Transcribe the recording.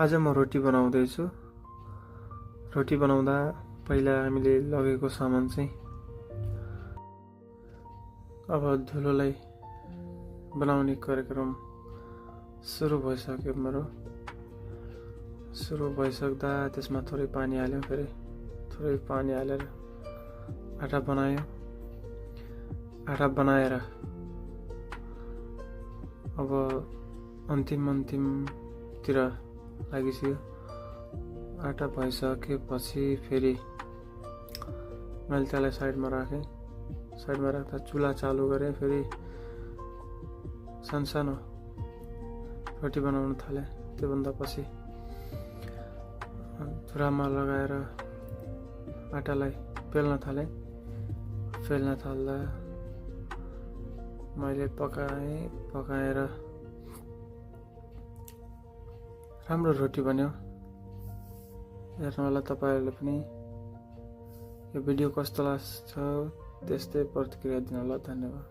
आज म रोटी बनाउँदैछु। रोटी बनाउँदा पहिला हामीले लगेको सामान चाहिँ अब धुलोलाई बनाउने कार्यक्रम सुरु भइसक्यो मेरो। सुरु भइसक्दा त्यसमा थोरै पानी हाल्यो, फेरि थोरै पानी हालेर आटा बनायो। आटा बनाएर अब अन्तिमतिर लागिसक्यो। आटा भइसकेपछि फेरि मैले त्यसलाई साइडमा राखेँ। साइडमा राख्दा चुल्हा चालु गरेँ। फेरि सानो रोटी बनाउन थालेँ। त्योभन्दा पछि चुल्हामा लगाएर आटालाई पेल्न थालेँ। पेल्न थाल्दा मैले पकाएर राम्रो रोटी बन्यो। हेर्नु होला तपाईहरुले पनि। यो भिडियो कस्तो लाग्छ त्यस्तै प्रतिक्रिया दिनु होला। धन्यवाद।